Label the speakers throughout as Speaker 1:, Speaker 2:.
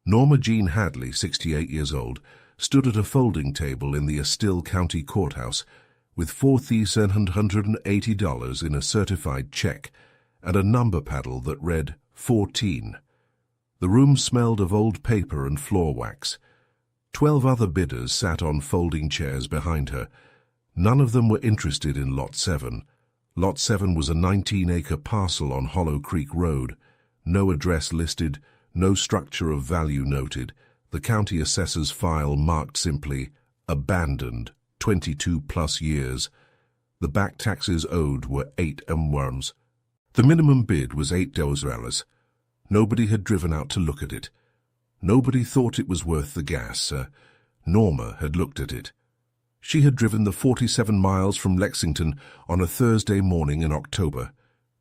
Speaker 1: Norma Jean Hadley, 68 years old, stood at a folding table in the Estill County Courthouse with $4,780 in a certified check and a number paddle that read 14. The room smelled of old paper and floor wax. 12 other bidders sat on folding chairs behind her. None of them were interested in Lot 7. Lot 7 was a 19-acre parcel on Hollow Creek Road. No address listed, no structure of value noted. The county assessor's file marked simply, abandoned, 22-plus years. The back taxes owed were $8. The minimum bid was $8. Nobody had driven out to look at it. Nobody thought it was worth the gas. Norma had looked at it. She had driven the 47 miles from Lexington on a Thursday morning in October,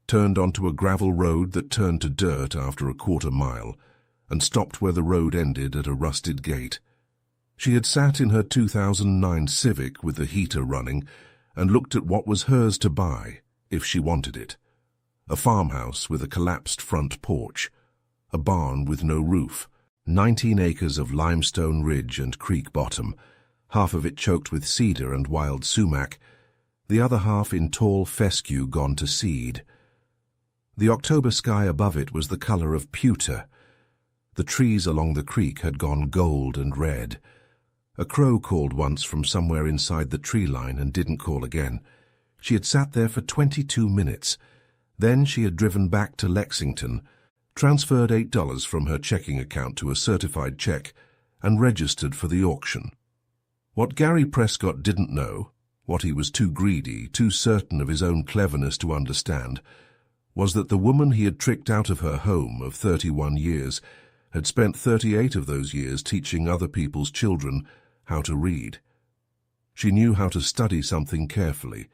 Speaker 1: turned onto a gravel road that turned to dirt after a quarter mile, and stopped where the road ended at a rusted gate. She had sat in her 2009 Civic with the heater running and looked at what was hers to buy, if she wanted it. A farmhouse with a collapsed front porch, a barn with no roof, 19 acres of limestone ridge and creek bottom, half of it choked with cedar and wild sumac, the other half in tall fescue gone to seed. The October sky above it was the color of pewter. The trees along the creek had gone gold and red. A crow called once from somewhere inside the tree line and didn't call again. She had sat there for 22 minutes. Then she had driven back to Lexington, transferred $8 from her checking account to a certified check, and registered for the auction. What Gary Prescott didn't know, what he was too greedy, too certain of his own cleverness to understand, was that the woman he had tricked out of her home of 31 years had spent 38 of those years teaching other people's children how to read. She knew how to study something carefully.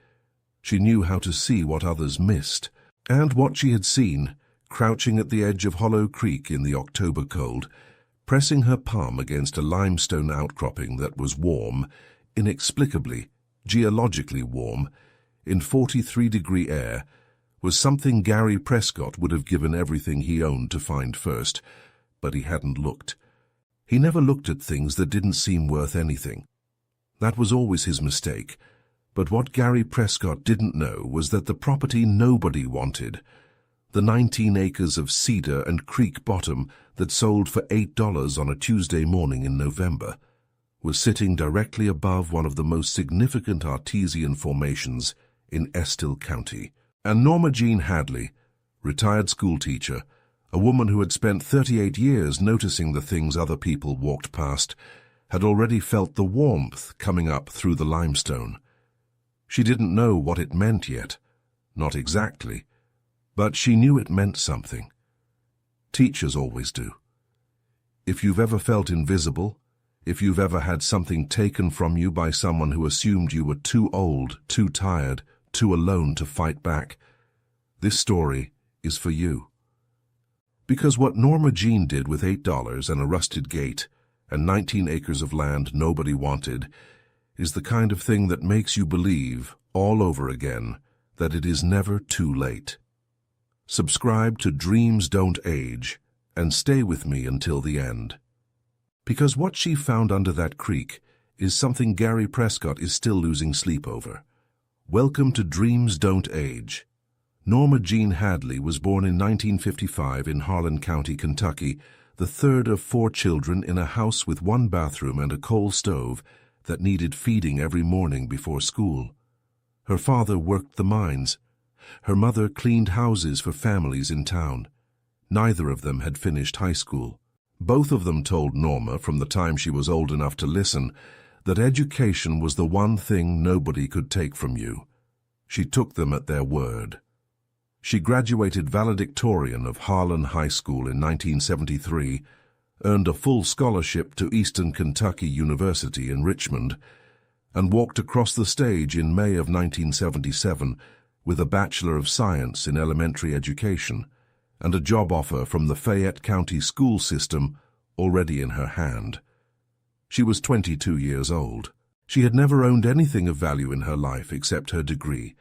Speaker 1: She knew how to see what others missed. And what she had seen, crouching at the edge of Hollow Creek in the October cold, pressing her palm against a limestone outcropping that was warm, inexplicably, geologically warm, in 43-degree air, was something Gary Prescott would have given everything he owned to find first, but he hadn't looked. He never looked at things that didn't seem worth anything. That was always his mistake. But what Gary Prescott didn't know was that the property nobody wanted, the 19 acres of cedar and creek bottom that sold for $8 on a Tuesday morning in November, was sitting directly above one of the most significant artesian formations in Estill County. And Norma Jean Hadley, retired schoolteacher, a woman who had spent 38 years noticing the things other people walked past, had already felt the warmth coming up through the limestone. She didn't know what it meant yet, not exactly, but she knew it meant something. Teachers always do. If you've ever felt invisible, if you've ever had something taken from you by someone who assumed you were too old, too tired, too alone to fight back, this story is for you. Because what Norma Jean did with $8 and a rusted gate and 19 acres of land nobody wanted is the kind of thing that makes you believe, all over again, that it is never too late. Subscribe to Dreams Don't Age and stay with me until the end. Because what she found under that creek is something Gary Prescott is still losing sleep over. Welcome to Dreams Don't Age. Norma Jean Hadley was born in 1955 in Harlan County, Kentucky, the third of 4 children in a house with 1 bathroom and a coal stove that needed feeding every morning before school. Her father worked the mines. Her mother cleaned houses for families in town. Neither of them had finished high school. Both of them told Norma from the time she was old enough to listen that education was the one thing nobody could take from you. She took them at their word. She graduated valedictorian of Harlan High School in 1973, earned a full scholarship to Eastern Kentucky University in Richmond, and walked across the stage in May of 1977 with a Bachelor of Science in Elementary Education and a job offer from the Fayette County school system already in her hand. She was 22 years old. She had never owned anything of value in her life except her degree,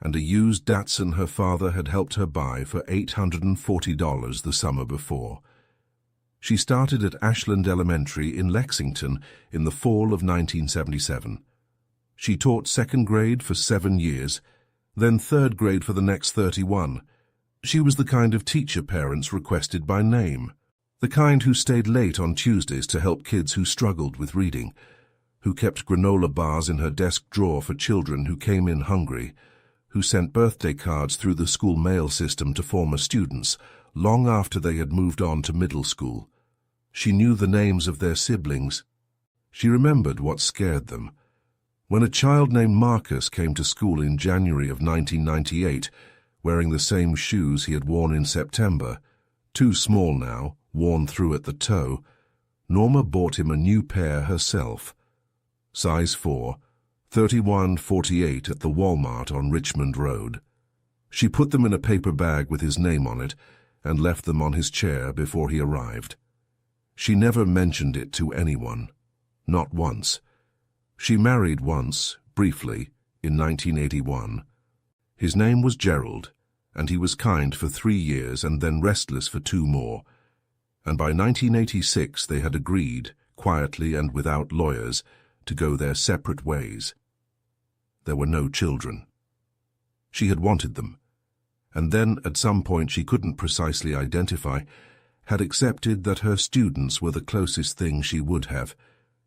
Speaker 1: and a used Datsun her father had helped her buy for $840 the summer before. She started at Ashland Elementary in Lexington in the fall of 1977. She taught second grade for 7 years, then third grade for the next 31. She was the kind of teacher parents requested by name, the kind who stayed late on Tuesdays to help kids who struggled with reading, who kept granola bars in her desk drawer for children who came in hungry, who sent birthday cards through the school mail system to former students long after they had moved on to middle school. She knew the names of their siblings. She remembered what scared them. When a child named Marcus came to school in January of 1998, wearing the same shoes he had worn in September, too small now, worn through at the toe, Norma bought him a new pair herself. Size 4, 31.48 at the Walmart on Richmond Road. She put them in a paper bag with his name on it and left them on his chair before he arrived. She never mentioned it to anyone, not once. She married once, briefly, in 1981. His name was Gerald, and he was kind for 3 years and then restless for 2 more. And by 1986 they had agreed, quietly and without lawyers, to go their separate ways. There were no children. She had wanted them, and then at some point she couldn't precisely identify, had accepted that her students were the closest thing she would have.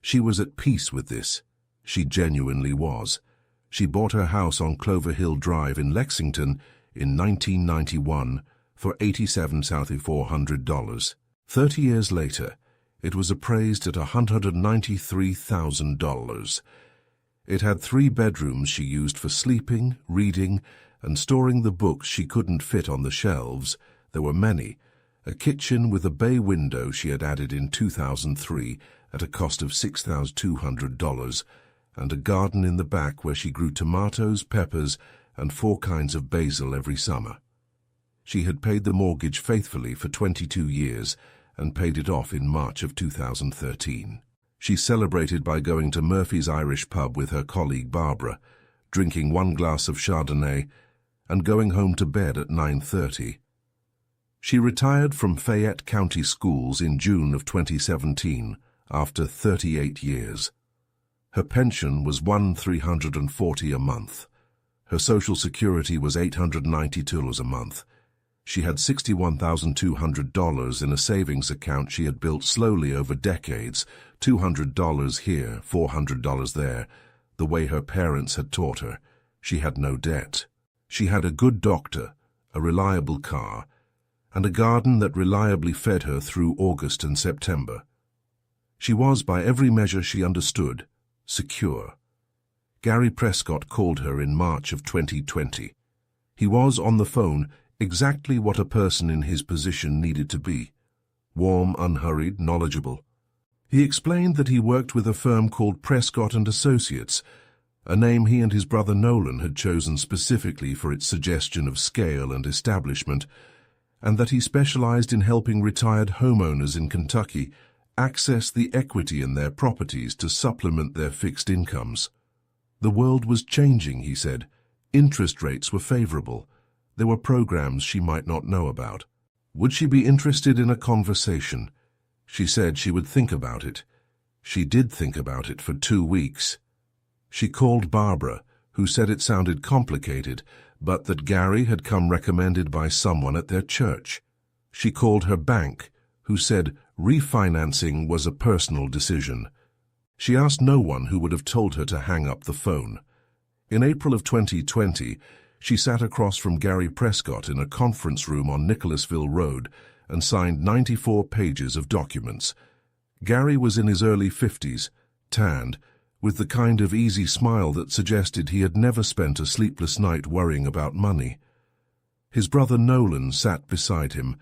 Speaker 1: She was at peace with this. She genuinely was. She bought her house on Clover Hill Drive in Lexington in 1991 for $87,400. 30 years later, it was appraised at $193,000. It had 3 bedrooms she used for sleeping, reading, and storing the books she couldn't fit on the shelves. There were many. A kitchen with a bay window she had added in 2003 at a cost of $6,200, and a garden in the back where she grew tomatoes, peppers, and 4 kinds of basil every summer. She had paid the mortgage faithfully for 22 years and paid it off in March of 2013. She celebrated by going to Murphy's Irish pub with her colleague Barbara, drinking 1 glass of Chardonnay, and going home to bed at 9:30. She retired from Fayette County Schools in June of 2017 after 38 years. Her pension was $1,340 a month. Her Social Security was $892 a month. She had $61,200 in a savings account she had built slowly over decades, $200 here, $400 there, the way her parents had taught her. She had no debt. She had a good doctor, a reliable car, and a garden that reliably fed her through August and September. She was, by every measure she understood, secure. Gary Prescott called her in March of 2020. He was, on the phone, exactly what a person in his position needed to be. Warm, unhurried, knowledgeable. He explained that he worked with a firm called Prescott and Associates, a name he and his brother Nolan had chosen specifically for its suggestion of scale and establishment, and that he specialized in helping retired homeowners in Kentucky access the equity in their properties to supplement their fixed incomes. The world was changing, he said. Interest rates were favorable. There were programs she might not know about. Would she be interested in a conversation? She said she would think about it. She did think about it for 2 weeks. She called Barbara, who said it sounded complicated, but that Gary had come recommended by someone at their church. She called her bank, who said refinancing was a personal decision. She asked no one who would have told her to hang up the phone. In April of 2020, she sat across from Gary Prescott in a conference room on Nicholasville Road and signed 94 pages of documents. Gary was in his early 50s, tanned, with the kind of easy smile that suggested he had never spent a sleepless night worrying about money. His brother Nolan sat beside him,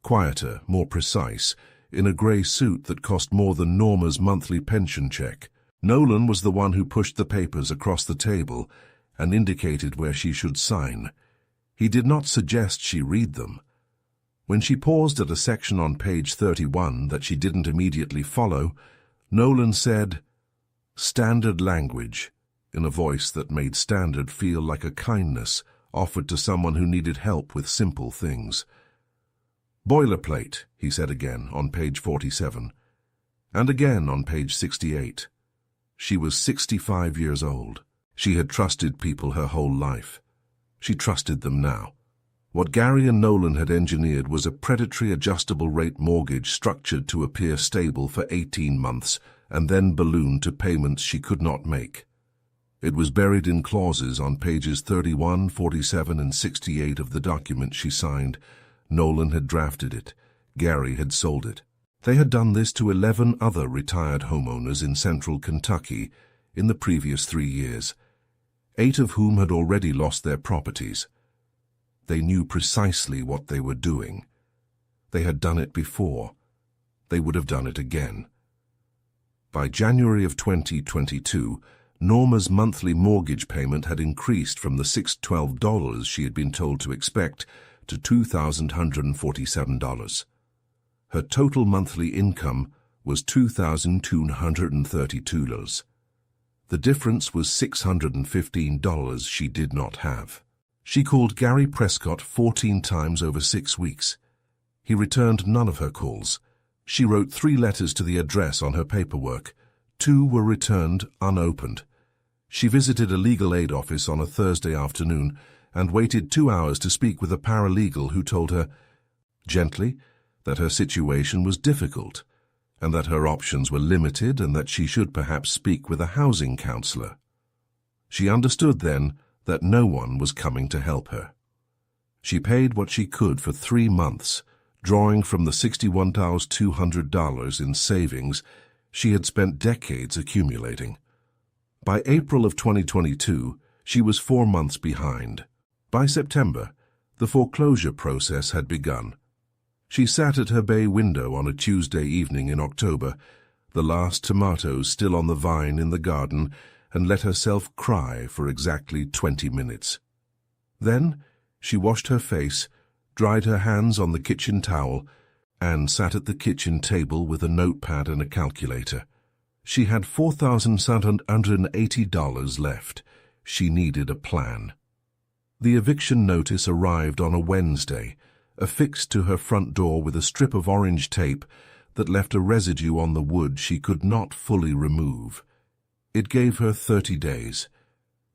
Speaker 1: quieter, more precise, in a grey suit that cost more than Norma's monthly pension check. Nolan was the one who pushed the papers across the table and indicated where she should sign. He did not suggest she read them. When she paused at a section on page 31 that she didn't immediately follow, Nolan said, "Standard language," in a voice that made standard feel like a kindness offered to someone who needed help with simple things. Boilerplate, he said again on page 47, and again on page 68. She was 65 years old. She had trusted people her whole life. She trusted them now. What Gary and Nolan had engineered was a predatory adjustable rate mortgage structured to appear stable for 18 months and then balloon to payments she could not make. It was buried in clauses on pages 31, 47, and 68 of the document she signed. Nolan had drafted it. Gary had sold it. They had done this to 11 other retired homeowners in central Kentucky in the previous 3 years, 8 of whom had already lost their properties. They knew precisely what they were doing. They had done it before. They would have done it again. By January of 2022, Norma's monthly mortgage payment had increased from the $612 she had been told to expect to $2,147. Her total monthly income was $2,232. The difference was $615 she did not have. She called Gary Prescott 14 times over 6 weeks. He returned none of her calls. She wrote 3 letters to the address on her paperwork. 2 were returned unopened. She visited a legal aid office on a Thursday afternoon and waited 2 hours to speak with a paralegal who told her, gently, that her situation was difficult and that her options were limited and that she should perhaps speak with a housing counselor. She understood then that no one was coming to help her. She paid what she could for 3 months, drawing from the $61,200 in savings she had spent decades accumulating. By April of 2022, she was 4 months behind. By September, the foreclosure process had begun. She sat at her bay window on a Tuesday evening in October, the last tomatoes still on the vine in the garden, and let herself cry for exactly 20 minutes. Then she washed her face, dried her hands on the kitchen towel, and sat at the kitchen table with a notepad and a calculator. She had $4,780 left. She needed a plan. The eviction notice arrived on a Wednesday, affixed to her front door with a strip of orange tape that left a residue on the wood she could not fully remove. It gave her 30 days.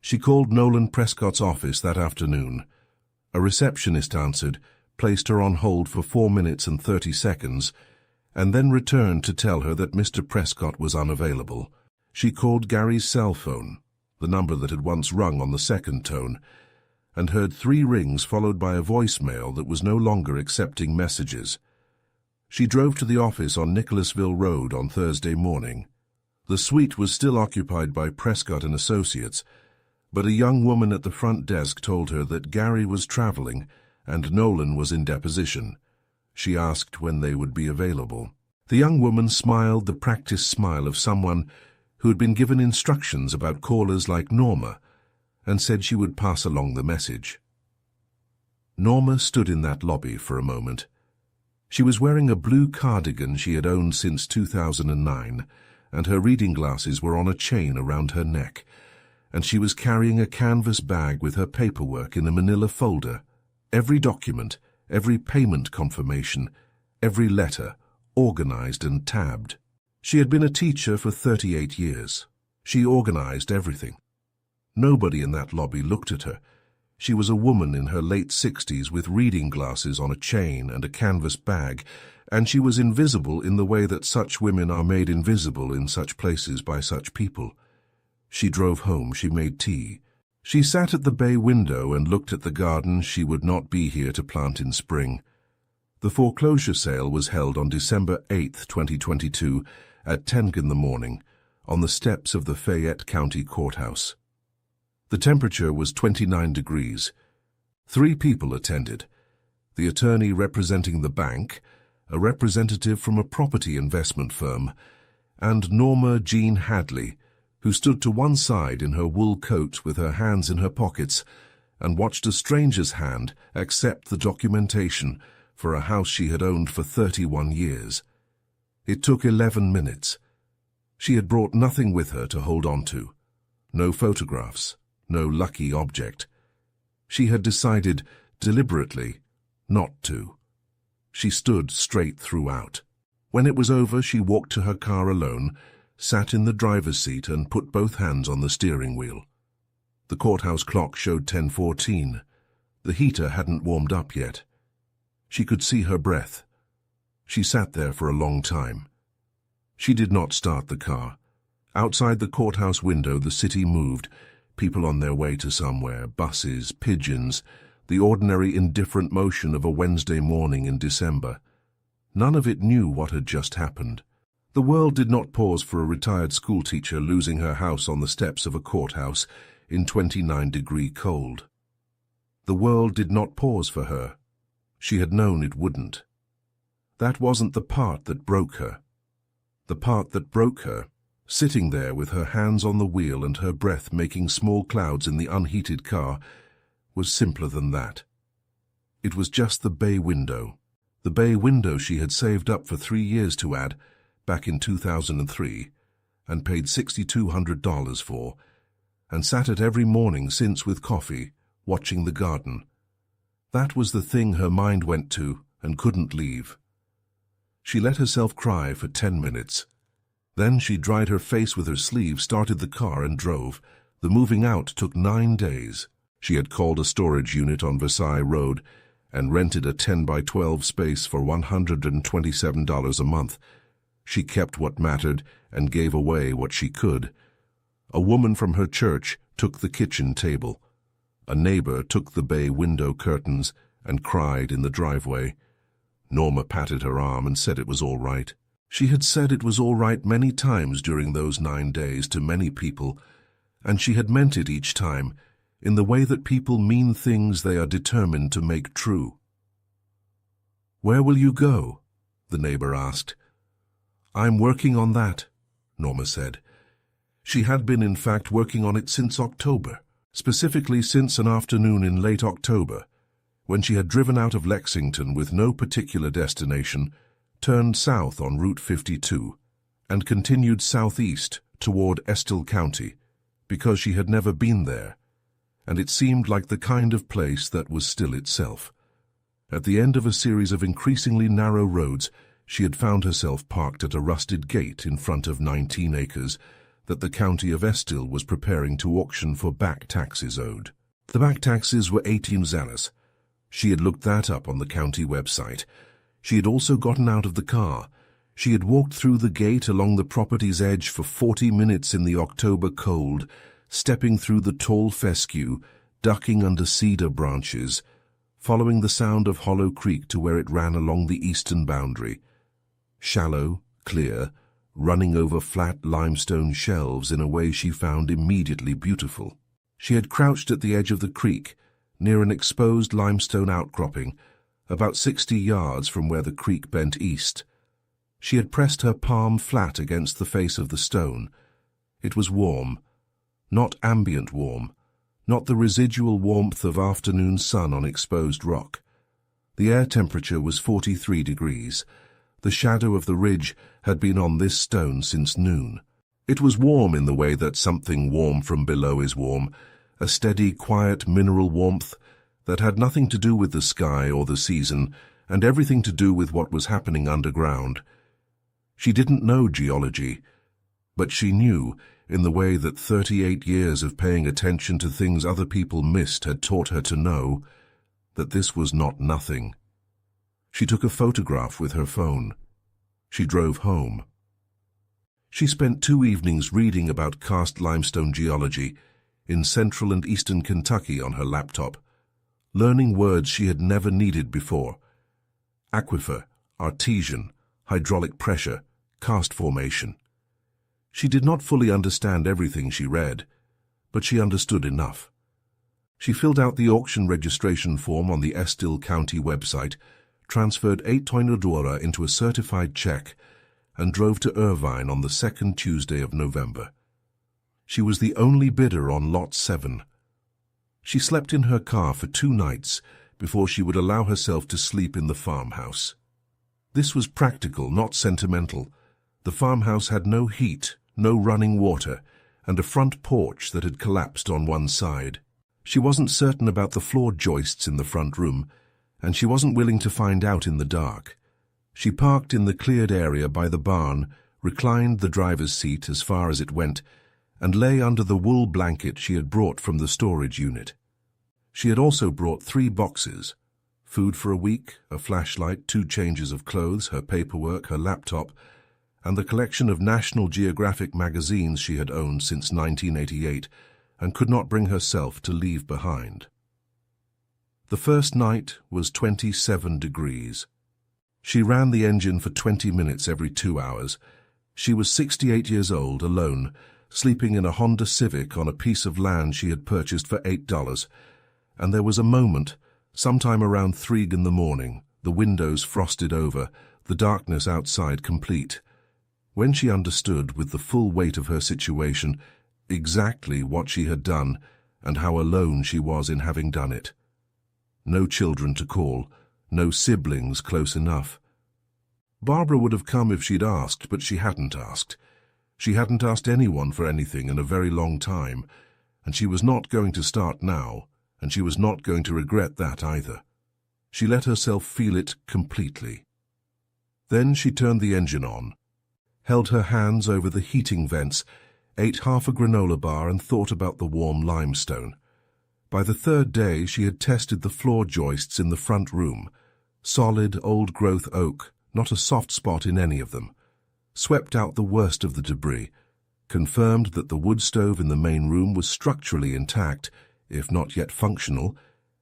Speaker 1: She called Nolan Prescott's office that afternoon. A receptionist answered, placed her on hold for 4 minutes and 30 seconds, and then returned to tell her that Mr. Prescott was unavailable. She called Gary's cell phone, the number that had once rung on the second tone, and heard 3 rings followed by a voicemail that was no longer accepting messages. She drove to the office on Nicholasville Road on Thursday morning. The suite was still occupied by Prescott and Associates, but a young woman at the front desk told her that Gary was traveling and Nolan was in deposition. She asked when they would be available. The young woman smiled the practiced smile of someone who had been given instructions about callers like Norma, and said she would pass along the message. Norma stood in that lobby for a moment. She was wearing a blue cardigan she had owned since 2009, and her reading glasses were on a chain around her neck, and she was carrying a canvas bag with her paperwork in a manila folder. Every document, every payment confirmation, every letter, organized and tabbed. She had been a teacher for 38 years. She organized everything. Nobody in that lobby looked at her. She was a woman in her late 60s with reading glasses on a chain and a canvas bag, and she was invisible in the way that such women are made invisible in such places by such people. She drove home. She made tea. She sat at the bay window and looked at the garden she would not be here to plant in spring. The foreclosure sale was held on December 8, 2022, at 10 in the morning, on the steps of the Fayette County Courthouse. The temperature was 29 degrees. 3 people attended: the attorney representing the bank, a representative from a property investment firm, and Norma Jean Hadley, who stood to one side in her wool coat with her hands in her pockets and watched a stranger's hand accept the documentation for a house she had owned for 31 years. It took 11 minutes. She had brought nothing with her to hold on to. No photographs, no lucky object. She had decided deliberately not to. She stood straight throughout. When it was over, she walked to her car alone, sat in the driver's seat and put both hands on the steering wheel. The courthouse clock showed 10:14. The heater hadn't warmed up yet. She could see her breath. She sat there for a long time. She did not start the car. Outside the courthouse window, the city moved, people on their way to somewhere, buses, pigeons, the ordinary indifferent motion of a Wednesday morning in December. None of it knew what had just happened. The world did not pause for a retired schoolteacher losing her house on the steps of a courthouse in 29-degree cold. The world did not pause for her. She had known it wouldn't. That wasn't the part that broke her. The part that broke her, sitting there with her hands on the wheel and her breath making small clouds in the unheated car, was simpler than that. It was just the bay window. The bay window she had saved up for 3 years to add, back in 2003, and paid $6,200 for, and sat at every morning since with coffee, watching the garden. That was the thing her mind went to and couldn't leave. She let herself cry for 10 minutes. Then she dried her face with her sleeve, started the car and drove. The moving out took 9 days. She had called a storage unit on Versailles Road and rented a 10 by 12 space for $127 a month. She kept what mattered and gave away what she could. A woman from her church took the kitchen table. A neighbor took the bay window curtains and cried in the driveway. Norma patted her arm and said it was all right. She had said it was all right many times during those 9 days to many people, and she had meant it each time, in the way that people mean things they are determined to make true. "Where will you go?" the neighbor asked. "I'm working on that," Norma said. She had been, in fact, working on it since October, specifically since an afternoon in late October, when she had driven out of Lexington with no particular destination, turned south on Route 52, and continued southeast toward Estill County, because she had never been there, and it seemed like the kind of place that was still itself. At the end of a series of increasingly narrow roads, she had found herself parked at a rusted gate in front of 19 acres that the county of Estill was preparing to auction for back taxes owed. The back taxes were 18 zallas. She had looked that up on the county website. She had also gotten out of the car. She had walked through the gate along the property's edge for 40 minutes in the October cold, stepping through the tall fescue, ducking under cedar branches, following the sound of Hollow Creek to where it ran along the eastern boundary. Shallow, clear, running over flat limestone shelves in a way she found immediately beautiful. She had crouched at the edge of the creek, near an exposed limestone outcropping, about 60 yards from where the creek bent east. She had pressed her palm flat against the face of the stone. It was warm, not ambient warm, not the residual warmth of afternoon sun on exposed rock. The air temperature was 43 degrees. The shadow of the ridge had been on this stone since noon. It was warm in the way that something warm from below is warm, a steady, quiet mineral warmth that had nothing to do with the sky or the season and everything to do with what was happening underground. She didn't know geology, but she knew, in the way that 38 years of paying attention to things other people missed had taught her to know, that this was not nothing. She took a photograph with her phone. She drove home. She spent 2 evenings reading about karst limestone geology in central and eastern Kentucky on her laptop, learning words she had never needed before: aquifer, artesian, hydraulic pressure, karst formation. She did not fully understand everything she read, but she understood enough. She filled out the auction registration form on the Estill County website, transferred $8 into a certified check, and drove to Irvine on the 2nd Tuesday of November. She was the only bidder on Lot 7. She slept in her car for 2 nights before she would allow herself to sleep in the farmhouse. This was practical, not sentimental. The farmhouse had no heat, no running water, and a front porch that had collapsed on one side. She wasn't certain about the floor joists in the front room, and she wasn't willing to find out in the dark. She parked in the cleared area by the barn, reclined the driver's seat as far as it went, and lay under the wool blanket she had brought from the storage unit. She had also brought 3 boxes: food for a week, a flashlight, 2 changes of clothes, her paperwork, her laptop, and the collection of National Geographic magazines she had owned since 1988 and could not bring herself to leave behind. The first night was 27 degrees. She ran the engine for 20 minutes every 2 hours. She was 68 years old, alone, sleeping in a Honda Civic on a piece of land she had purchased for $8, and there was a moment, sometime around 3 in the morning, the windows frosted over, the darkness outside complete, when she understood with the full weight of her situation exactly what she had done and how alone she was in having done it. No children to call, no siblings close enough. Barbara would have come if she'd asked, but she hadn't asked. She hadn't asked anyone for anything in a very long time, and she was not going to start now, and she was not going to regret that either. She let herself feel it completely. Then she turned the engine on, held her hands over the heating vents, ate half a granola bar and thought about the warm limestone. By the 3rd day she had tested the floor joists in the front room. Solid, old-growth oak, not a soft spot in any of them. Swept out the worst of the debris, confirmed that the wood stove in the main room was structurally intact, if not yet functional,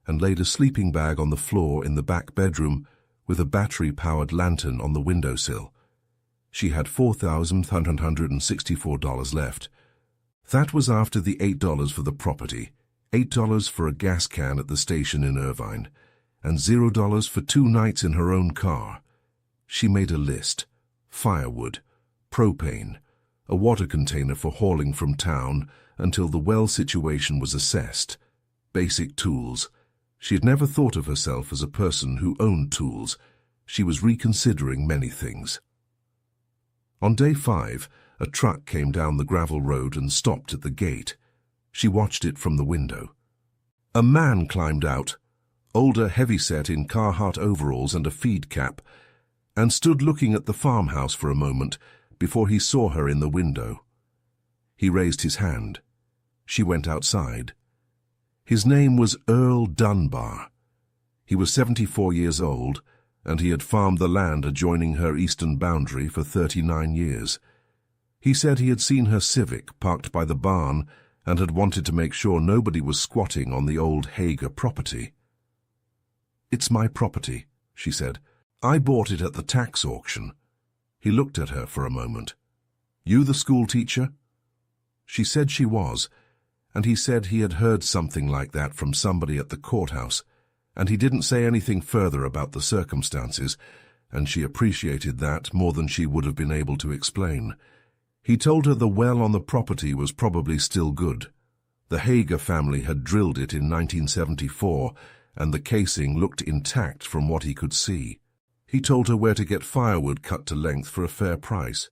Speaker 1: and laid a sleeping bag on the floor in the back bedroom with a battery-powered lantern on the windowsill. She had $4,164 left. That was after the $8 for the property, $8 for a gas can at the station in Irvine, and $0 for 2 nights in her own car. She made a list: firewood, propane, a water container for hauling from town until the well situation was assessed, basic tools. She had never thought of herself as a person who owned tools. She was reconsidering many things. On day 5, a truck came down the gravel road and stopped at the gate. She watched it from the window. A man climbed out, older, heavyset in Carhartt overalls and a feed cap, and stood looking at the farmhouse for a moment before he saw her in the window. He raised his hand. She went outside. His name was Earl Dunbar. He was 74 years old, and he had farmed the land adjoining her eastern boundary for 39 years. He said he had seen her Civic parked by the barn and had wanted to make sure nobody was squatting on the old Hager property. "It's my property," she said. "I bought it at the tax auction." He looked at her for a moment. "You the school teacher?" She said she was, and he said he had heard something like that from somebody at the courthouse, and he didn't say anything further about the circumstances, and she appreciated that more than she would have been able to explain. He told her the well on the property was probably still good. The Hager family had drilled it in 1974, and the casing looked intact from what he could see. He told her where to get firewood cut to length for a fair price.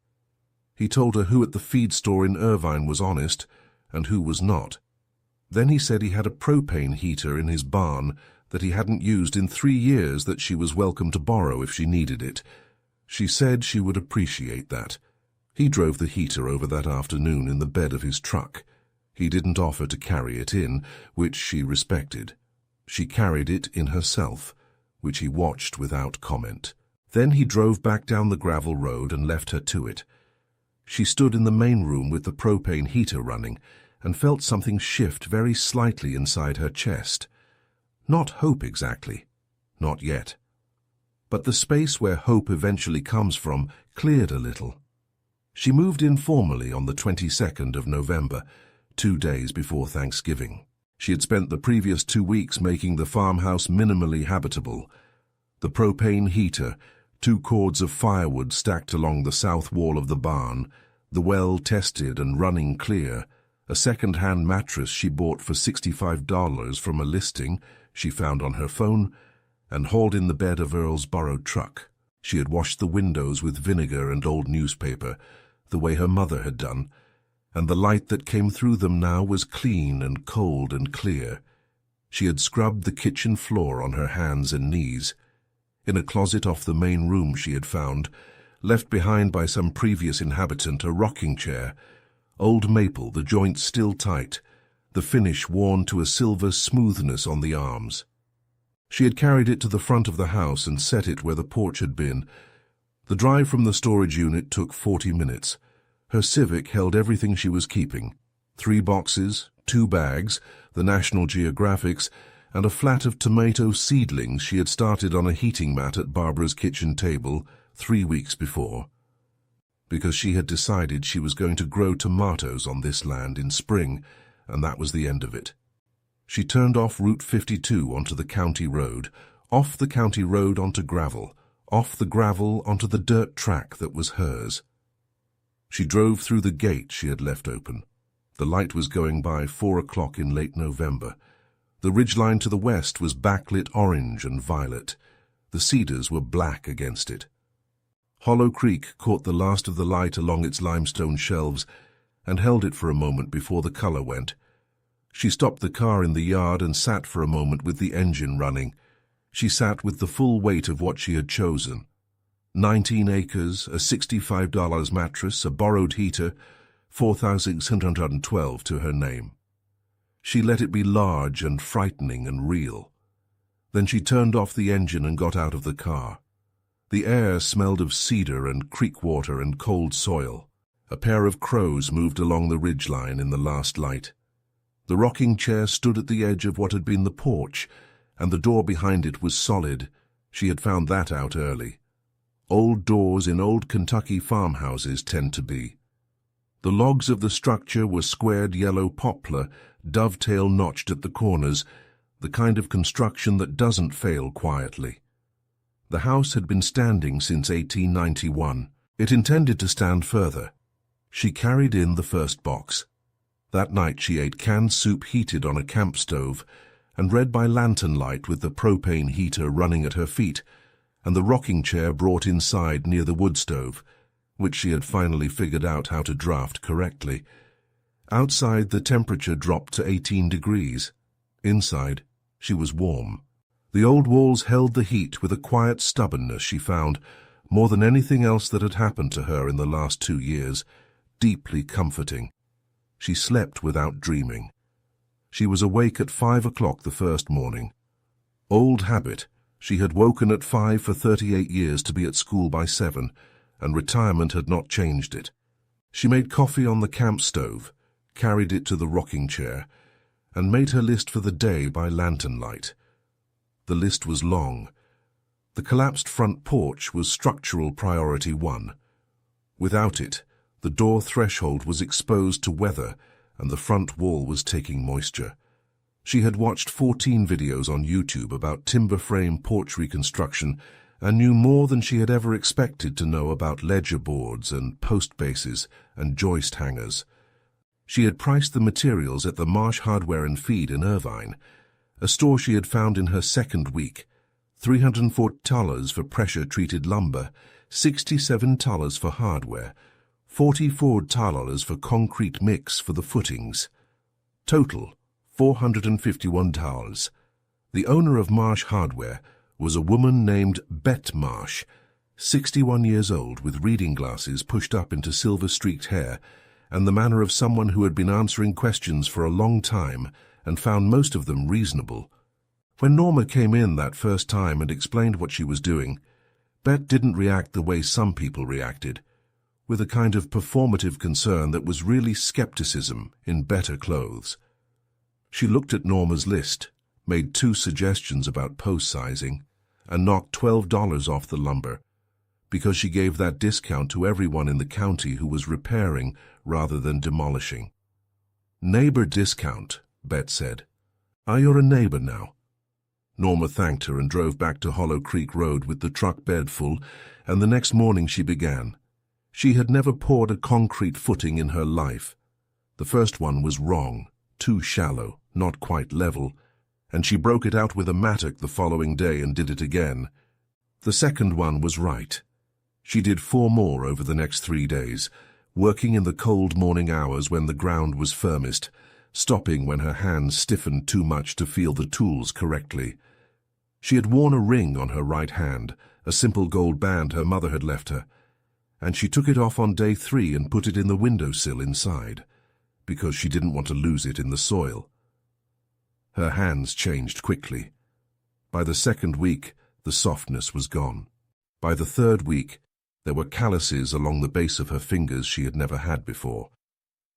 Speaker 1: He told her who at the feed store in Irvine was honest and who was not. Then he said he had a propane heater in his barn that he hadn't used in 3 years that she was welcome to borrow if she needed it. She said she would appreciate that. He drove the heater over that afternoon in the bed of his truck. He didn't offer to carry it in, which she respected. She carried it in herself, which he watched without comment. Then he drove back down the gravel road and left her to it. She stood in the main room with the propane heater running and felt something shift very slightly inside her chest. Not hope exactly, not yet. But the space where hope eventually comes from cleared a little. She moved in formally on the 22nd of November, 2 days before Thanksgiving. She had spent the previous 2 weeks making the farmhouse minimally habitable. The propane heater, 2 cords of firewood stacked along the south wall of the barn, the well tested and running clear, a second-hand mattress she bought for $65 from a listing she found on her phone, and hauled in the bed of Earl's borrowed truck. She had washed the windows with vinegar and old newspaper, the way her mother had done, and the light that came through them now was clean and cold and clear. She had scrubbed the kitchen floor on her hands and knees. In a closet off the main room she had found, left behind by some previous inhabitant, a rocking chair, old maple, the joints still tight, the finish worn to a silver smoothness on the arms. She had carried it to the front of the house and set it where the porch had been. The drive from the storage unit took 40 minutes. Her Civic held everything she was keeping: 3 boxes, 2 bags, the National Geographics, and a flat of tomato seedlings she had started on a heating mat at Barbara's kitchen table 3 weeks before. Because she had decided she was going to grow tomatoes on this land in spring, and that was the end of it. She turned off Route 52 onto the county road, off the county road onto gravel, off the gravel onto the dirt track that was hers. She drove through the gate she had left open. The light was going by 4 o'clock in late November. The ridgeline to the west was backlit orange and violet. The cedars were black against it. Hollow Creek caught the last of the light along its limestone shelves and held it for a moment before the color went. She stopped the car in the yard and sat for a moment with the engine running. She sat with the full weight of what she had chosen. 19 acres, a $65 mattress, a borrowed heater, $4,612 to her name. She let it be large and frightening and real. Then she turned off the engine and got out of the car. The air smelled of cedar and creek water and cold soil. A pair of crows moved along the ridgeline in the last light. The rocking chair stood at the edge of what had been the porch, and the door behind it was solid. She had found that out early. Old doors in old Kentucky farmhouses tend to be. The logs of the structure were squared yellow poplar, dovetail-notched at the corners, the kind of construction that doesn't fail quietly. The house had been standing since 1891. It intended to stand further. She carried in the first box. That night she ate canned soup heated on a camp stove and read by lantern light with the propane heater running at her feet and the rocking chair brought inside near the wood stove, which she had finally figured out how to draft correctly. Outside, the temperature dropped to 18 degrees. Inside, she was warm. The old walls held the heat with a quiet stubbornness she found, more than anything else that had happened to her in the last 2 years, deeply comforting. She slept without dreaming. She was awake at 5 o'clock the first morning. Old habit. She had woken at 5 for 38 years to be at school by 7, and retirement had not changed it. She made coffee on the camp stove, carried it to the rocking chair, and made her list for the day by lantern light. The list was long. The collapsed front porch was structural priority 1. Without it, the door threshold was exposed to weather and the front wall was taking moisture. She had watched 14 videos on YouTube about timber frame porch reconstruction and knew more than she had ever expected to know about ledger boards and post bases and joist hangers. She had priced the materials at the Marsh Hardware and Feed in Irvine, a store she had found in her second week. $340 for pressure-treated lumber, $67 for hardware, $44 for concrete mix for the footings. Total, $451. The owner of Marsh Hardware was a woman named Bet Marsh, 61 years old with reading glasses pushed up into silver-streaked hair, and the manner of someone who had been answering questions for a long time and found most of them reasonable. When Norma came in that first time and explained what she was doing, Bet didn't react the way some people reacted, with a kind of performative concern that was really skepticism in better clothes. She looked at Norma's list, made 2 suggestions about post sizing, and knocked $12 off the lumber, because she gave that discount to everyone in the county who was repairing rather than demolishing. Neighbor discount, Bet said. You're a neighbor now. Norma thanked her and drove back to Hollow Creek Road with the truck bed full, and the next morning she began. She had never poured a concrete footing in her life. The first one was wrong, too shallow, not quite level, and she broke it out with a mattock the following day and did it again. The second one was right. She did 4 more over the next 3 days, working in the cold morning hours when the ground was firmest, stopping when her hands stiffened too much to feel the tools correctly. She had worn a ring on her right hand, a simple gold band her mother had left her, and she took it off on day 3 and put it in the windowsill inside, because she didn't want to lose it in the soil. Her hands changed quickly. By the 2nd week, the softness was gone. By the 3rd week, there were calluses along the base of her fingers she had never had before,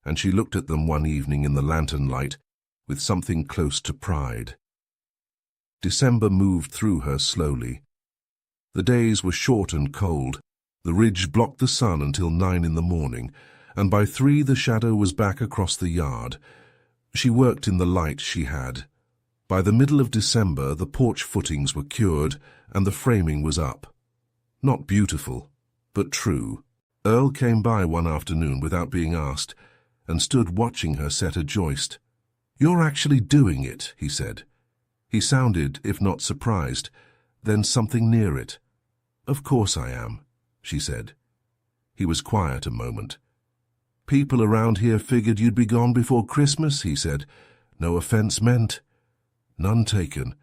Speaker 1: and she looked at them one evening in the lantern light with something close to pride. December moved through her slowly. The days were short and cold. The ridge blocked the sun until 9 in the morning, and by 3 the shadow was back across the yard. She worked in the light she had. By the middle of December, the porch footings were cured and the framing was up. Not beautiful, but true. Earl came by one afternoon without being asked and stood watching her set a joist. "You're actually doing it," he said. He sounded, if not surprised, then something near it. "Of course I am," she said. He was quiet a moment. "People around here figured you'd be gone before Christmas," he said. "No offense meant." "None taken."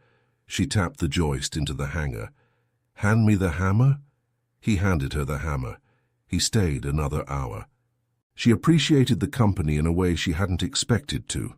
Speaker 1: She tapped the joist into the hanger. "Hand me the hammer?" He handed her the hammer. He stayed another hour. She appreciated the company in a way she hadn't expected to.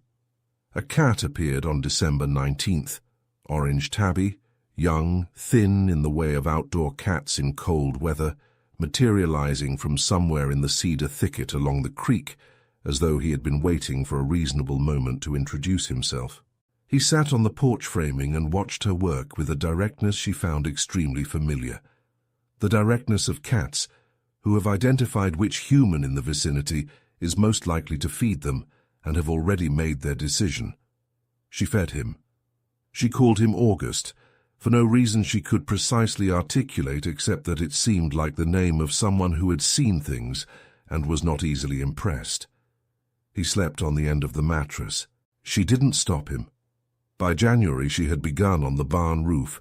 Speaker 1: A cat appeared on December 19th, orange tabby, young, thin in the way of outdoor cats in cold weather, materializing from somewhere in the cedar thicket along the creek, as though he had been waiting for a reasonable moment to introduce himself. He sat on the porch framing and watched her work with a directness she found extremely familiar. The directness of cats, who have identified which human in the vicinity is most likely to feed them and have already made their decision. She fed him. She called him August, for no reason she could precisely articulate except that it seemed like the name of someone who had seen things and was not easily impressed. He slept on the end of the mattress. She didn't stop him. By January she had begun on the barn roof,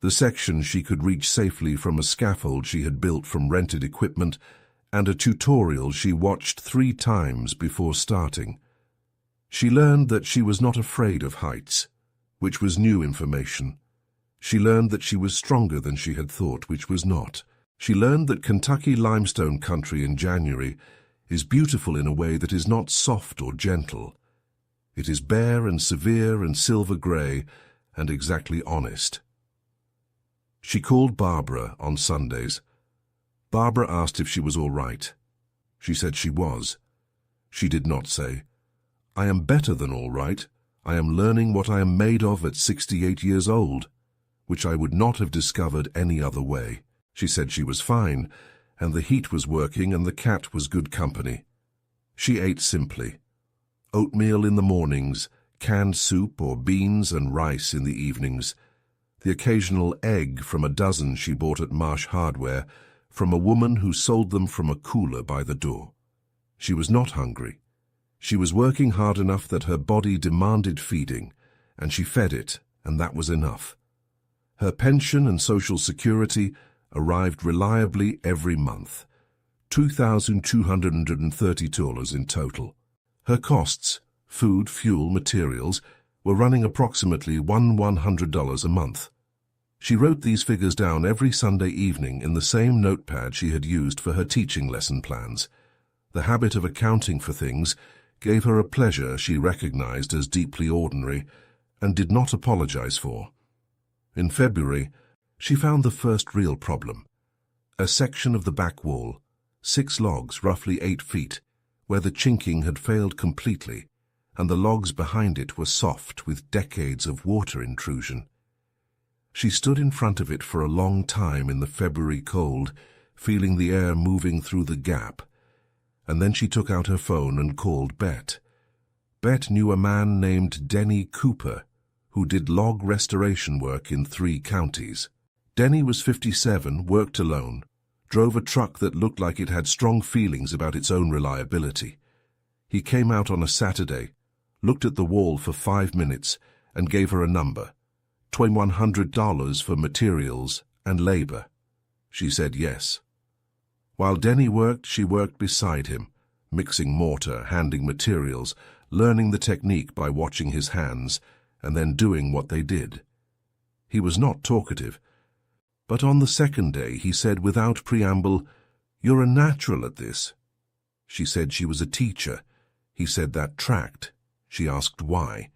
Speaker 1: the section she could reach safely from a scaffold she had built from rented equipment and a tutorial she watched 3 times before starting. She learned that she was not afraid of heights, which was new information. She learned that she was stronger than she had thought, which was not. She learned that Kentucky limestone country in January is beautiful in a way that is not soft or gentle. It is bare and severe and silver gray and exactly honest. She called Barbara on Sundays. Barbara asked if she was all right. She said she was. She did not say, "I am better than all right. I am learning what I am made of at 68 years old," which I would not have discovered any other way. She said she was fine, and the heat was working and the cat was good company. She ate simply. Oatmeal in the mornings, canned soup or beans and rice in the evenings, the occasional egg from a dozen she bought at Marsh Hardware from a woman who sold them from a cooler by the door. She was not hungry. She was working hard enough that her body demanded feeding, and she fed it, and that was enough. Her pension and Social Security arrived reliably every month, $2,230 in total. Her costs, food, fuel, materials, were running approximately $100 a month. She wrote these figures down every Sunday evening in the same notepad she had used for her teaching lesson plans. The habit of accounting for things gave her a pleasure she recognized as deeply ordinary and did not apologize for. In February, she found the first real problem. A section of the back wall, 6 logs roughly 8 feet, where the chinking had failed completely, and the logs behind it were soft with decades of water intrusion. She stood in front of it for a long time in the February cold, feeling the air moving through the gap, and then she took out her phone and called Bet. Bet knew a man named Denny Cooper, who did log restoration work in 3 counties. Denny was 57, worked alone, drove a truck that looked like it had strong feelings about its own reliability. He came out on a Saturday, looked at the wall for 5 minutes, and gave her a number, $2,100 for materials and labor. She said yes. While Denny worked, she worked beside him, mixing mortar, handing materials, learning the technique by watching his hands, and then doing what they did. He was not talkative, but on the second day he said without preamble, "You're a natural at this." She said she was a teacher. He said that tracked. She asked why.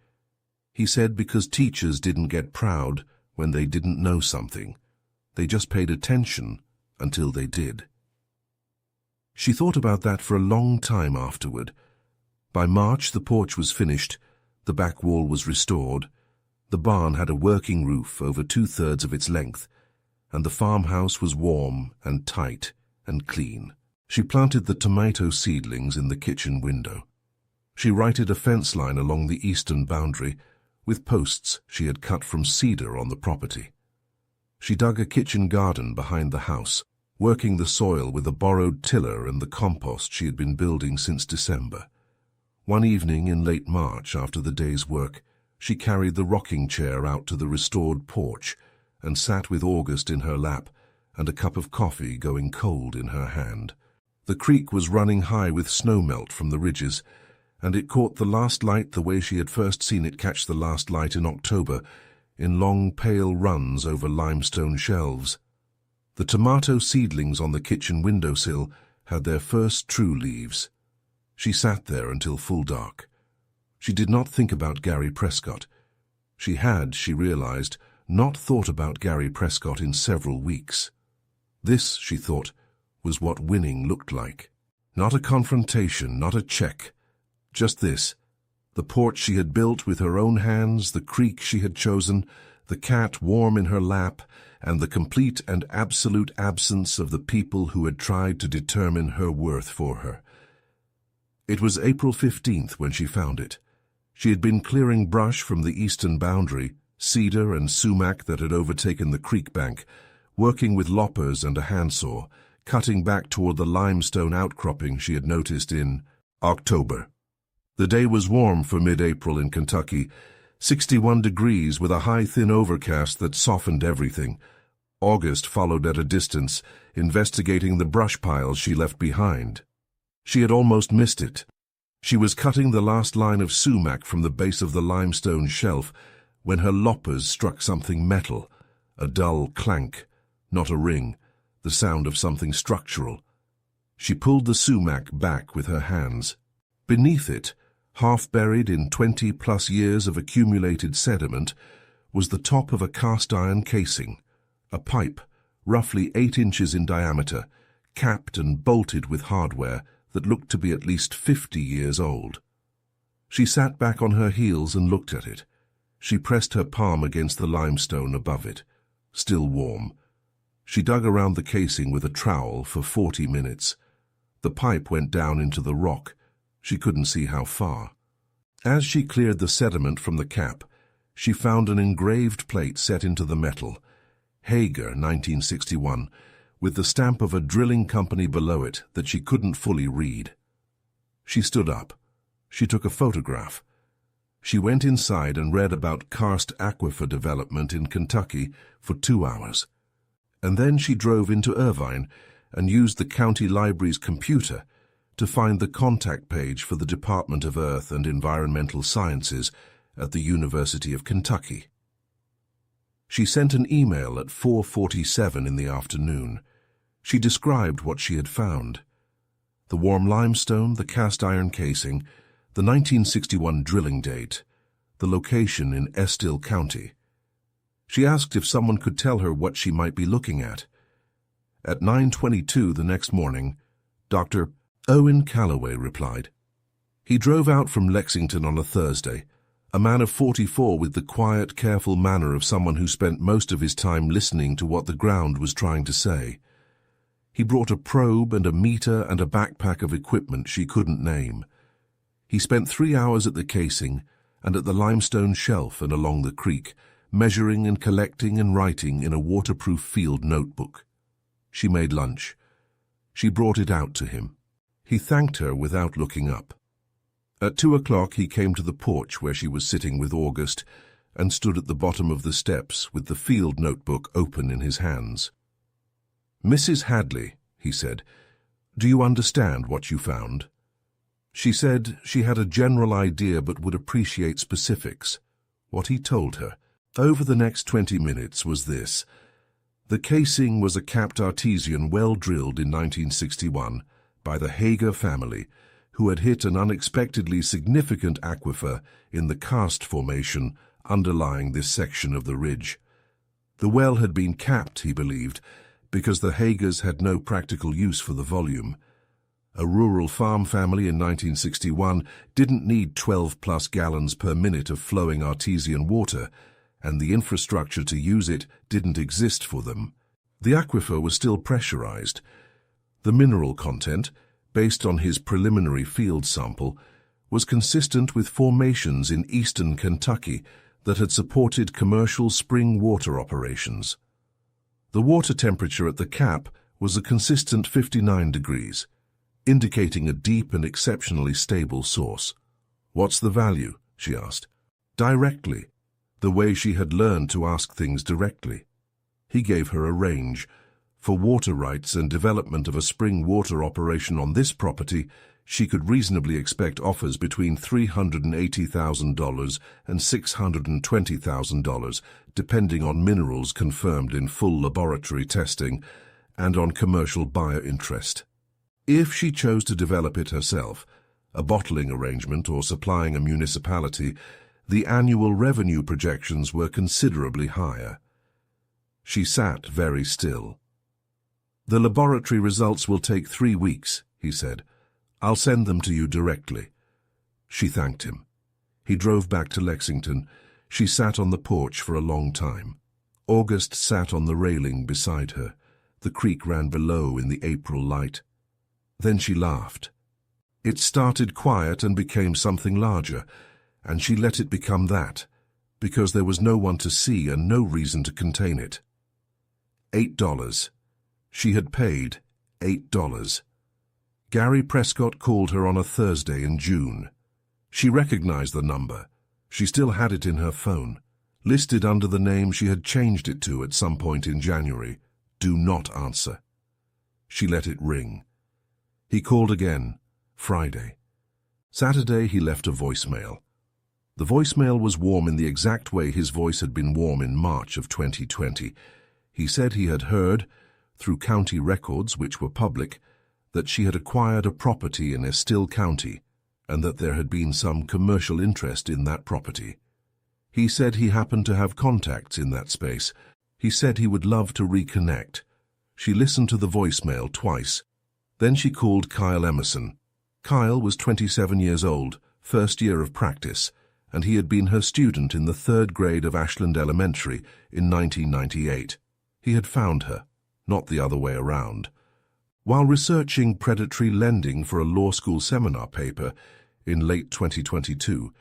Speaker 1: He said because teachers didn't get proud when they didn't know something. They just paid attention until they did. She thought about that for a long time afterward. By March, the porch was finished, the back wall was restored, the barn had a working roof over 2/3 of its length, and the farmhouse was warm and tight and clean. She planted the tomato seedlings in the kitchen window. She righted a fence line along the eastern boundary with posts she had cut from cedar on the property. She dug a kitchen garden behind the house, working the soil with a borrowed tiller and the compost she had been building since December. One evening in late March, after the day's work, she carried the rocking chair out to the restored porch and sat with August in her lap and a cup of coffee going cold in her hand. The creek was running high with snowmelt from the ridges, and it caught the last light the way she had first seen it catch the last light in October, in long pale runs over limestone shelves. The tomato seedlings on the kitchen windowsill had their first true leaves. She sat there until full dark. She did not think about Gary Prescott. She had, she realized, not thought about Gary Prescott in several weeks. This, she thought, was what winning looked like. Not a confrontation, not a check. Just this, the porch she had built with her own hands, the creek she had chosen, the cat warm in her lap, and the complete and absolute absence of the people who had tried to determine her worth for her. It was April 15th when she found it. She had been clearing brush from the eastern boundary, cedar and sumac that had overtaken the creek bank, working with loppers and a handsaw, cutting back toward the limestone outcropping she had noticed in October. The day was warm for mid-April in Kentucky, 61 degrees with a high thin overcast that softened everything. August followed at a distance, investigating the brush piles she left behind. She had almost missed it. She was cutting the last line of sumac from the base of the limestone shelf when her loppers struck something metal, a dull clank, not a ring, the sound of something structural. She pulled the sumac back with her hands. Beneath it, half buried in 20+ years of accumulated sediment, was the top of a cast-iron casing, a pipe, roughly 8 inches in diameter, capped and bolted with hardware that looked to be at least 50 years old. She sat back on her heels and looked at it. She pressed her palm against the limestone above it, still warm. She dug around the casing with a trowel for 40 minutes. The pipe went down into the rock. She couldn't see how far. As she cleared the sediment from the cap, she found an engraved plate set into the metal, Hager, 1961, with the stamp of a drilling company below it that she couldn't fully read. She stood up. She took a photograph. She went inside and read about karst aquifer development in Kentucky for 2 hours. And then she drove into Irvine and used the county library's computer to find the contact page for the Department of Earth and Environmental Sciences at the University of Kentucky. She sent an email at 4:47 in the afternoon. She described what she had found: the warm limestone, the cast-iron casing, the 1961 drilling date, the location in Estill County. She asked if someone could tell her what she might be looking at. At 9:22 the next morning, Dr. Owen Calloway replied. He drove out from Lexington on a Thursday, a man of 44 with the quiet, careful manner of someone who spent most of his time listening to what the ground was trying to say. He brought a probe and a meter and a backpack of equipment she couldn't name. He spent 3 hours at the casing and at the limestone shelf and along the creek, measuring and collecting and writing in a waterproof field notebook. She made lunch. She brought it out to him. He thanked her without looking up. At 2 o'clock he came to the porch where she was sitting with August and stood at the bottom of the steps with the field notebook open in his hands. "Mrs. Hadley," he said, "do you understand what you found?" She said she had a general idea but would appreciate specifics. What he told her over the next 20 minutes was this. The casing was a capped artesian well drilled in 1961 by the Hager family, who had hit an unexpectedly significant aquifer in the karst formation underlying this section of the ridge. The well had been capped, he believed, because the Hagers had no practical use for the volume. A rural farm family in 1961 didn't need 12+ gallons per minute of flowing artesian water, and the infrastructure to use it didn't exist for them. The aquifer was still pressurized. The mineral content, based on his preliminary field sample, was consistent with formations in eastern Kentucky that had supported commercial spring water operations. The water temperature at the cap was a consistent 59 degrees, indicating a deep and exceptionally stable source. "What's the value?" she asked. Directly, the way she had learned to ask things directly. He gave her a range. For water rights and development of a spring water operation on this property, she could reasonably expect offers between $380,000 and $620,000, depending on minerals confirmed in full laboratory testing and on commercial buyer interest. If she chose to develop it herself, a bottling arrangement or supplying a municipality, the annual revenue projections were considerably higher. She sat very still. "The laboratory results will take 3 weeks," he said. "I'll send them to you directly." She thanked him. He drove back to Lexington. She sat on the porch for a long time. August sat on the railing beside her. The creek ran below in the April light. Then she laughed. It started quiet and became something larger, and she let it become that, because there was no one to see and no reason to contain it. $8. She had paid $8. Gary Prescott called her on a Thursday in June. She recognized the number. She still had it in her phone, listed under the name she had changed it to at some point in January. "Do not answer." She let it ring. He called again, Friday. Saturday he left a voicemail. The voicemail was warm in the exact way his voice had been warm in March of 2020. He said he had heard, through county records which were public, that she had acquired a property in Estill County and that there had been some commercial interest in that property. He said he happened to have contacts in that space. He said he would love to reconnect. She listened to the voicemail twice. Then she called Kyle Emerson. Kyle was 27 years old, first year of practice, and he had been her student in the 3rd grade of Ashland Elementary in 1998. He had found her, not the other way around. While researching predatory lending for a law school seminar paper in late 2022,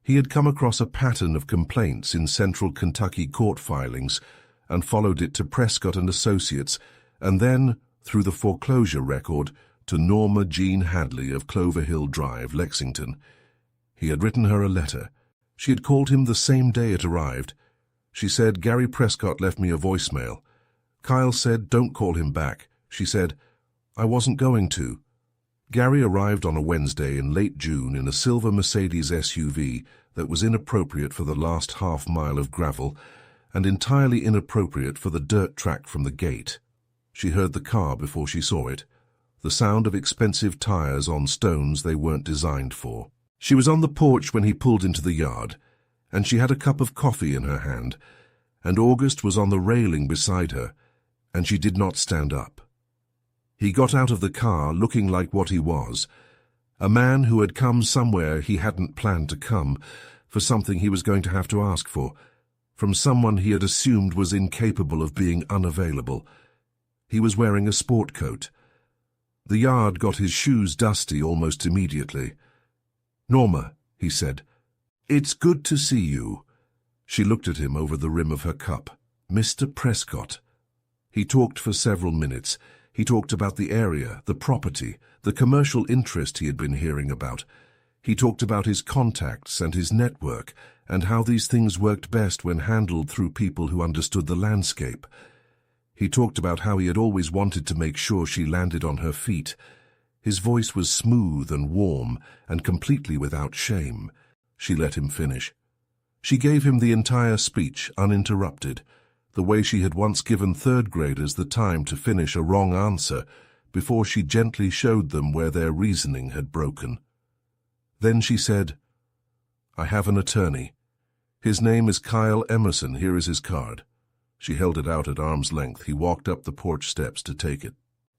Speaker 1: he had come across a pattern of complaints in Central Kentucky court filings and followed it to Prescott and Associates, and then, through the foreclosure record, to Norma Jean Hadley of Clover Hill Drive, Lexington. He had written her a letter. She had called him the same day it arrived. She said, "Gary Prescott left me a voicemail." Kyle said, "Don't call him back." She said, "I wasn't going to." Gary arrived on a Wednesday in late June in a silver Mercedes SUV that was inappropriate for the last half-mile of gravel and entirely inappropriate for the dirt track from the gate. She heard the car before she saw it, the sound of expensive tires on stones they weren't designed for. She was on the porch when he pulled into the yard, and she had a cup of coffee in her hand, and August was on the railing beside her, and she did not stand up. He got out of the car looking like what he was, a man who had come somewhere he hadn't planned to come, for something he was going to have to ask for, from someone he had assumed was incapable of being unavailable. He was wearing a sport coat. The yard got his shoes dusty almost immediately. "Norma," he said, "it's good to see you." She looked at him over the rim of her cup. "Mr. Prescott." He talked for several minutes. He talked about the area, the property, the commercial interest he had been hearing about. He talked about his contacts and his network, and how these things worked best when handled through people who understood the landscape. He talked about how he had always wanted to make sure she landed on her feet. His voice was smooth and warm and completely without shame. She let him finish. She gave him the entire speech, uninterrupted, the way she had once given third graders the time to finish a wrong answer before she gently showed them where their reasoning had broken. Then she said, "I have an attorney. His name is Kyle Emerson. Here is his card." She held it out at arm's length. He walked up the porch steps to take it.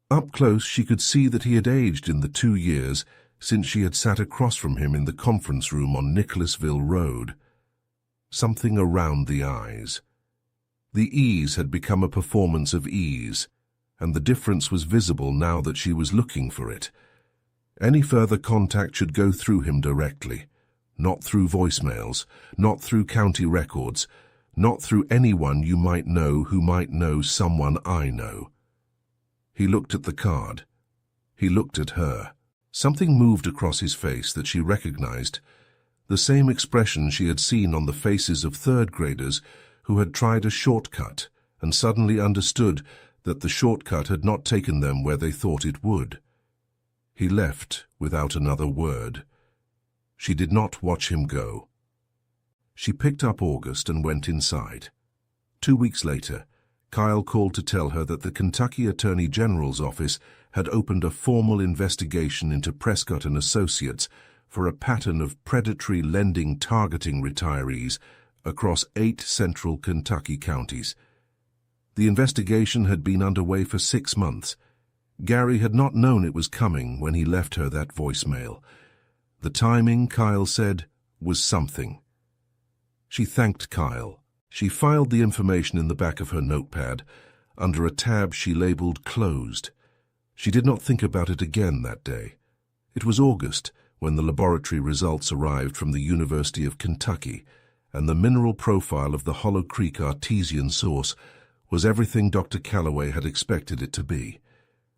Speaker 1: Up close, she could see that he had aged in the 2 years since she had sat across from him in the conference room on Nicholasville Road. Something around the eyes. The ease had become a performance of ease, and the difference was visible now that she was looking for it. Any further contact should go through him directly, not through voicemails, not through county records, not through anyone you might know who might know someone I know. He looked at the card. He looked at her. Something moved across his face that she recognized, the same expression she had seen on the faces of third graders who had tried a shortcut and suddenly understood that the shortcut had not taken them where they thought it would. He left without another word. She did not watch him go. She picked up August and went inside. 2 weeks later, Kyle called to tell her that the Kentucky Attorney General's office had opened a formal investigation into Prescott and Associates for a pattern of predatory lending targeting retirees across 8 central Kentucky counties. The investigation had been underway for 6 months. Gary had not known it was coming when he left her that voicemail. The timing, Kyle said, was something. She thanked Kyle. She filed the information in the back of her notepad, under a tab she labeled Closed. She did not think about it again that day. It was August when the laboratory results arrived from the University of Kentucky, and the mineral profile of the Hollow Creek artesian source was everything Dr. Calloway had expected it to be.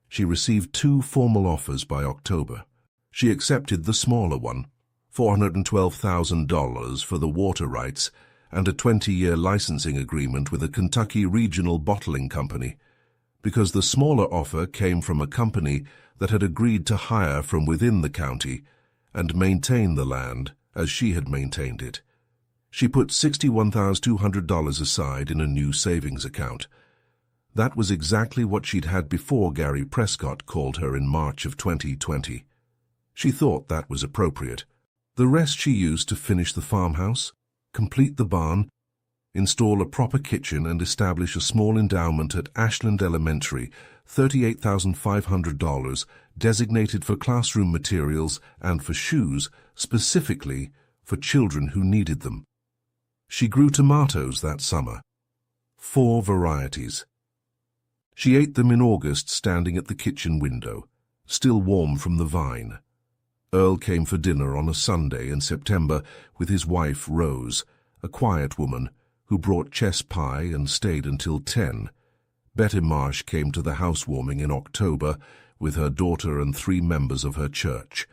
Speaker 1: She received 2 formal offers by October. She accepted the smaller one, $412,000 for the water rights and a 20-year licensing agreement with a Kentucky regional bottling company, because the smaller offer came from a company that had agreed to hire from within the county and maintain the land as she had maintained it. She put $61,200 aside in a new savings account. That was exactly what she'd had before Gary Prescott called her in March of 2020. She thought that was appropriate. The rest she used to finish the farmhouse, complete the barn, install a proper kitchen and establish a small endowment at Ashland Elementary, $38,500, designated for classroom materials and for shoes, specifically for children who needed them. She grew tomatoes that summer, 4 varieties. She ate them in August standing at the kitchen window, still warm from the vine. Earl came for dinner on a Sunday in September with his wife Rose, a quiet woman who brought chess pie and stayed until 10. Betty Marsh came to the housewarming in October with her daughter and 3 members of her church.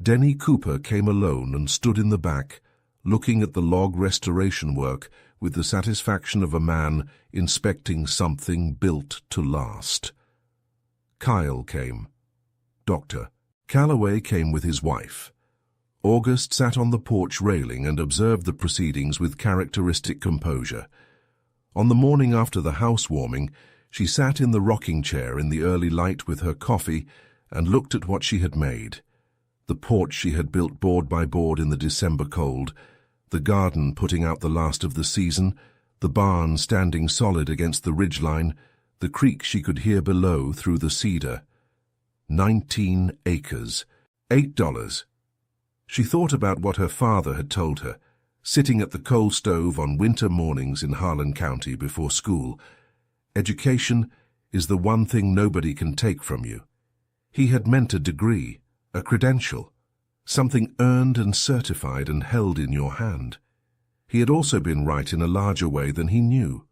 Speaker 1: Denny Cooper came alone and stood in the back, looking at the log restoration work with the satisfaction of a man inspecting something built to last. Kyle came. Dr. Calloway came with his wife. August sat on the porch railing and observed the proceedings with characteristic composure. On the morning after the housewarming, she sat in the rocking chair in the early light with her coffee and looked at what she had made. The porch she had built board by board in the December cold, the garden putting out the last of the season, the barn standing solid against the ridgeline, the creek she could hear below through the cedar. 19 acres. $8. She thought about what her father had told her, sitting at the coal stove on winter mornings in Harlan County before school. Education is the one thing nobody can take from you. He had meant a degree, a credential, something earned and certified and held in your hand. He had also been right in a larger way than he knew.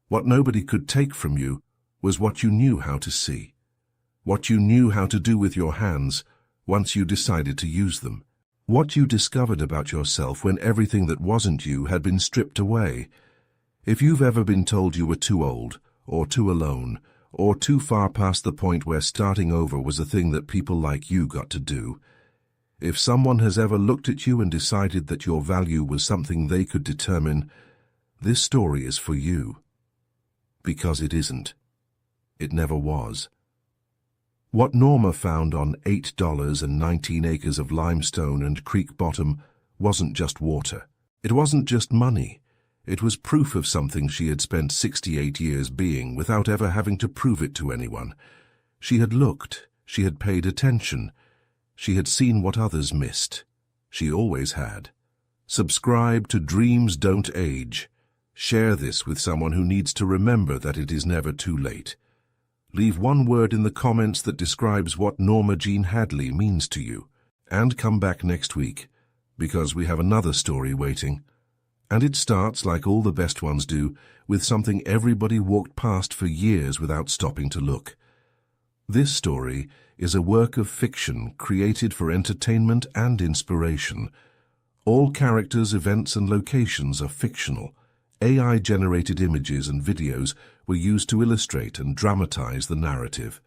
Speaker 1: What nobody could take from you was what you knew how to see, what you knew how to do with your hands once you decided to use them, what you discovered about yourself when everything that wasn't you had been stripped away. If you've ever been told you were too old, or too alone, or too far past the point where starting over was a thing that people like you got to do. If someone has ever looked at you and decided that your value was something they could determine, this story is for you. Because it isn't. It never was. What Norma found on $8 and 19 acres of limestone and creek bottom wasn't just water. It wasn't just money. It was proof of something she had spent 68 years being without ever having to prove it to anyone. She had looked. She had paid attention. She had seen what others missed. She always had. Subscribe to Dreams Don't Age. Share this with someone who needs to remember that it is never too late. Leave one word in the comments that describes what Norma Jean Hadley means to you. And come back next week, because we have another story waiting. And it starts, like all the best ones do, with something everybody walked past for years without stopping to look. This story is a work of fiction created for entertainment and inspiration. All characters, events, and locations are fictional. AI-generated images and videos were used to illustrate and dramatize the narrative.